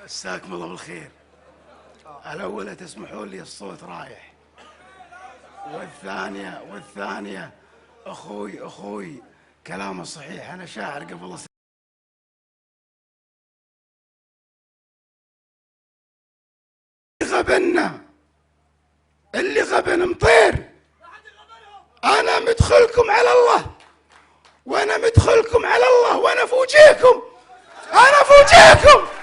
مساكم الله بالخير. الأولى تسمحون لي الصوت رايح، والثانية أخوي كلامه صحيح. أنا شاعر قبل غبنا، اللي غبن مطير. أنا مدخلكم على الله، وأنا مدخلكم على الله، وأنا فوجيكم، أنا فوجيكم.